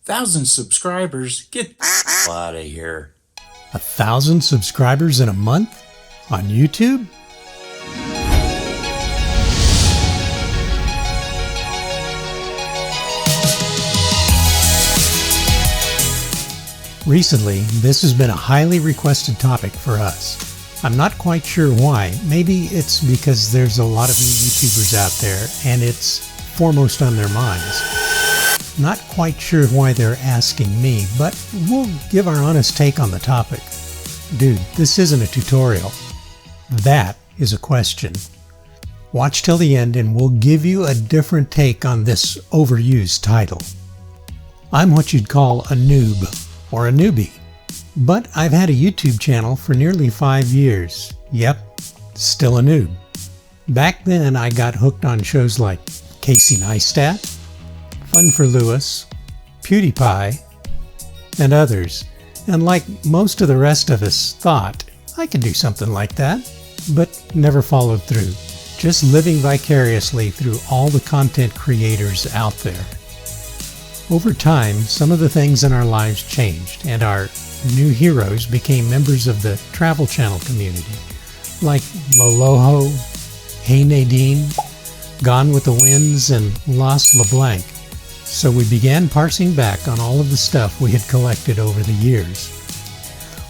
1,000 subscribers? Get the out of here. 1,000 subscribers in a month? On YouTube? Recently, this has been a highly requested topic for us. I'm not quite sure why. Maybe it's because there's a lot of new YouTubers out there and it's foremost on their minds. Not quite sure why they're asking me, but we'll give our honest take on the topic. Dude, this isn't a tutorial. That is a question. Watch till the end and we'll give you a different take on this overused title. I'm what you'd call a noob or a newbie, but I've had a YouTube channel for nearly 5 years. Yep, still a noob. Back then I got hooked on shows like Casey Neistat, Fun for Lewis, PewDiePie, and others. And like most of the rest of us thought, I could do something like that, but never followed through. Just living vicariously through all the content creators out there. Over time, some of the things in our lives changed, and our new heroes became members of the travel channel community, like Loloho, Hey Nadine, Gone with the Winds, and Lost LeBlanc. So we began parsing back on all of the stuff we had collected over the years.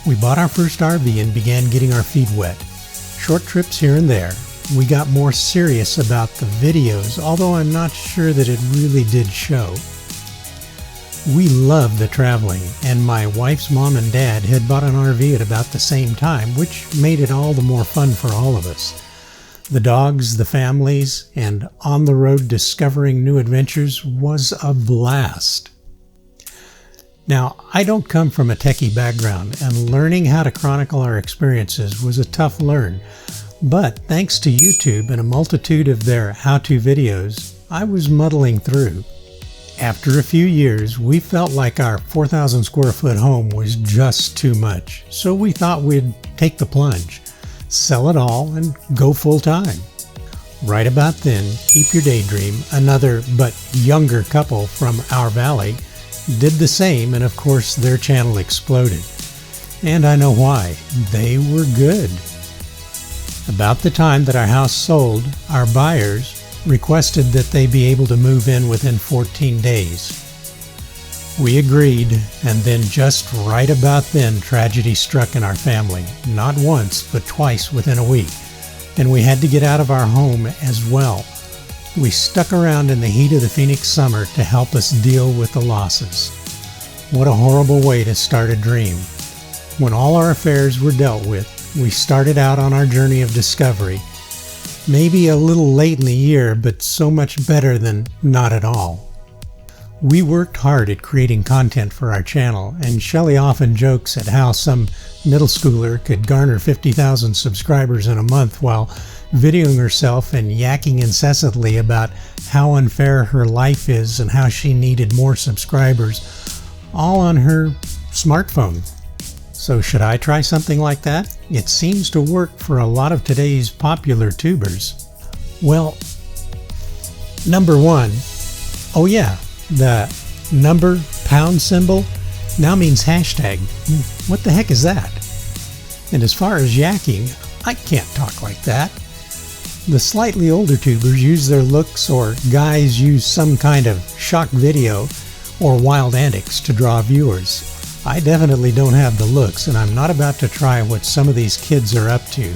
We bought our first RV and began getting our feet wet. Short trips here and there. We got more serious about the videos, although I'm not sure that it really did show. We loved the traveling, and my wife's mom and dad had bought an RV at about the same time, which made it all the more fun for all of us. The dogs, the families, and on the road discovering new adventures was a blast. Now, I don't come from a techie background, and learning how to chronicle our experiences was a tough learn. But thanks to YouTube and a multitude of their how-to videos, I was muddling through. After a few years, we felt like our 4,000 square foot home was just too much, so we thought we'd take the plunge, sell it all, and go full time. Right about then, Keep Your Daydream, another but younger couple from our valley, did the same, and of course their channel exploded. And I know why. They were good. About the time that our house sold, our buyers requested that they be able to move in within 14 days. We agreed, and then just right about then, tragedy struck in our family. Not once, but twice within a week. And we had to get out of our home as well. We stuck around in the heat of the Phoenix summer to help us deal with the losses. What a horrible way to start a dream. When all our affairs were dealt with, we started out on our journey of discovery. Maybe a little late in the year, but so much better than not at all. We worked hard at creating content for our channel, and Shelley often jokes at how some middle schooler could garner 50,000 subscribers in a month while videoing herself and yakking incessantly about how unfair her life is and how she needed more subscribers, all on her smartphone. So should I try something like that? It seems to work for a lot of today's popular tubers. Well, number one, oh yeah, the number pound symbol now means hashtag. What the heck is that? And as far as yakking, I can't talk like that. The slightly older tubers use their looks, or guys use some kind of shock video or wild antics to draw viewers. I definitely don't have the looks, and I'm not about to try what some of these kids are up to.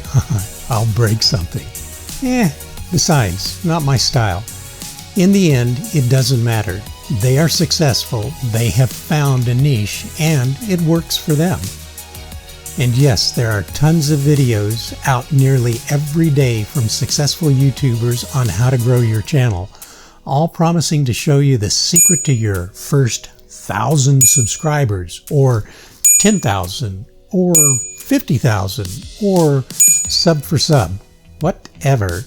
I'll break something. Besides, not my style. In the end, it doesn't matter. They are successful, they have found a niche, and it works for them. And yes, there are tons of videos out nearly every day from successful YouTubers on how to grow your channel, all promising to show you the secret to your first 1,000 subscribers, or 10,000, or 50,000, or sub for sub, whatever.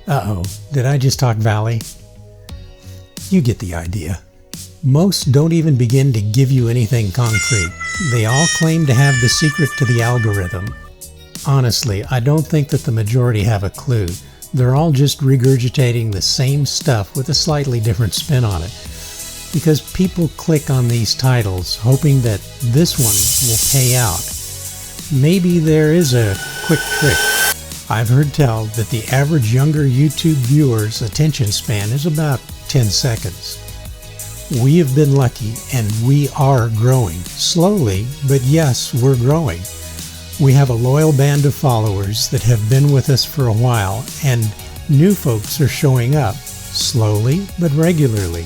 Uh-oh, did I just talk Valley? You get the idea. Most don't even begin to give you anything concrete. They all claim to have the secret to the algorithm. Honestly, I don't think that the majority have a clue. They're all just regurgitating the same stuff with a slightly different spin on it. because people click on these titles hoping that this one will pay out. Maybe there is a quick trick. I've heard tell that the average younger YouTube viewer's attention span is about 10 seconds. We have been lucky and we are growing. Slowly, but yes, we're growing. We have a loyal band of followers that have been with us for a while, and new folks are showing up, slowly but regularly.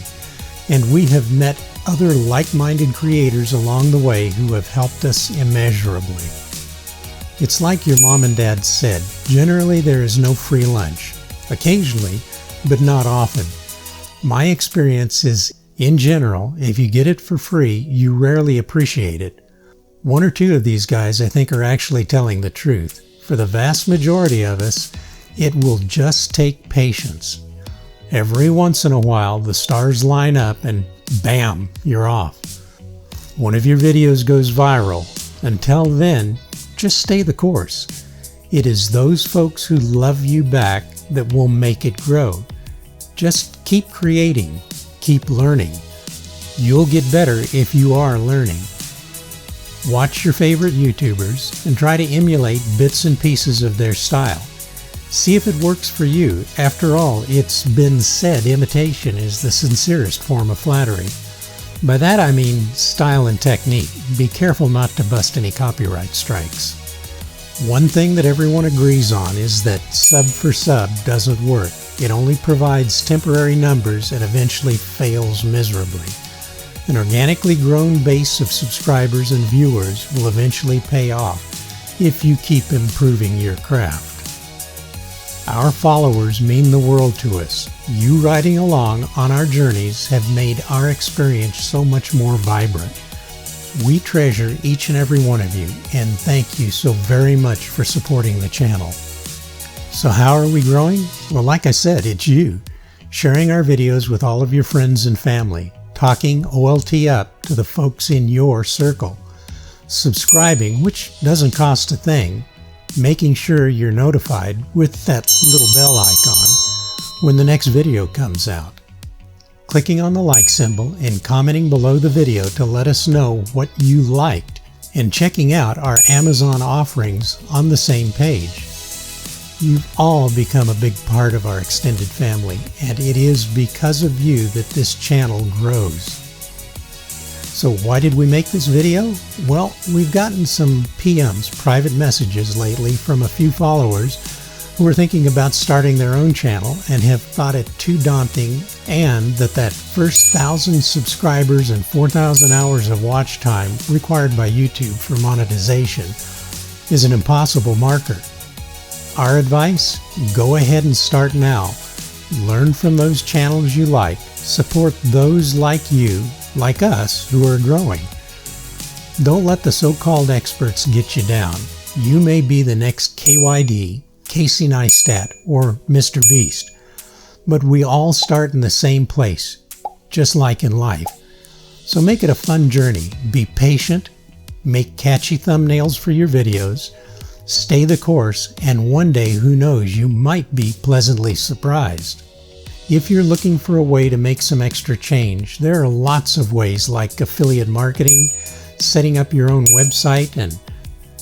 And we have met other like-minded creators along the way who have helped us immeasurably. It's like your mom and dad said, generally there is no free lunch. Occasionally, but not often. My experience is, in general, if you get it for free, you rarely appreciate it. One or two of these guys I think are actually telling the truth. For the vast majority of us, it will just take patience. Every once in a while, the stars line up and bam, you're off. One of your videos goes viral. Until then, just stay the course. It is those folks who love you back that will make it grow. Just keep creating, keep learning. You'll get better if you are learning. Watch your favorite YouTubers and try to emulate bits and pieces of their style. See if it works for you. After all, it's been said imitation is the sincerest form of flattery. By that I mean style and technique. Be careful not to bust any copyright strikes. One thing that everyone agrees on is that sub for sub doesn't work. It only provides temporary numbers and eventually fails miserably. An organically grown base of subscribers and viewers will eventually pay off if you keep improving your craft. Our followers mean the world to us. You riding along on our journeys have made our experience so much more vibrant. We treasure each and every one of you, and thank you so very much for supporting the channel. So how are we growing? Well, like I said, it's you. Sharing our videos with all of your friends and family. Talking OLT up to the folks in your circle. Subscribing, which doesn't cost a thing. Making sure you're notified with that little bell icon when the next video comes out. Clicking on the like symbol and commenting below the video to let us know what you liked. And checking out our Amazon offerings on the same page. You've all become a big part of our extended family, and it is because of you that this channel grows. So why did we make this video? Well, we've gotten some PMs, private messages lately from a few followers who are thinking about starting their own channel and have thought it too daunting, and that first 1,000 subscribers and 4,000 hours of watch time required by YouTube for monetization is an impossible marker. Our advice? Go ahead and start now. Learn from those channels you like. Support those like you, like us, who are growing. Don't let the so-called experts get you down. You may be the next KYD, Casey Neistat, or Mr. Beast. But we all start in the same place, just like in life. So make it a fun journey. Be patient, make catchy thumbnails for your videos, stay the course, and one day, who knows, you might be pleasantly surprised. If you're looking for a way to make some extra change, there are lots of ways like affiliate marketing, setting up your own website, and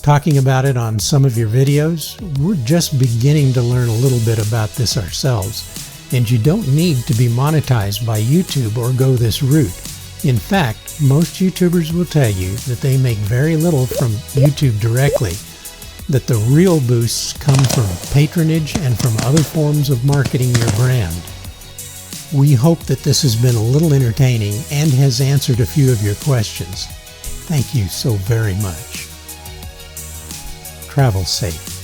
talking about it on some of your videos. We're just beginning to learn a little bit about this ourselves, and you don't need to be monetized by YouTube or go this route. In fact, most YouTubers will tell you that they make very little from YouTube directly, that the real boosts come from patronage and from other forms of marketing your brand. We hope that this has been a little entertaining and has answered a few of your questions. Thank you so very much. Travel safe.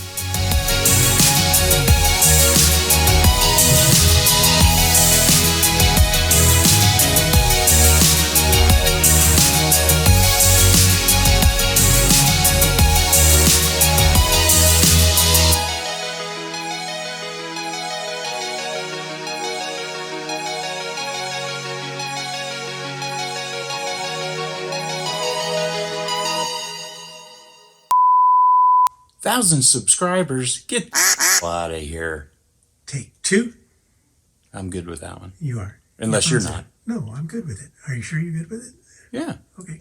Thousand subscribers, get out of here. Take two. I'm good with that one. You are. Unless you're not. No, I'm good with it. Are you sure you're good with it? Yeah. Okay.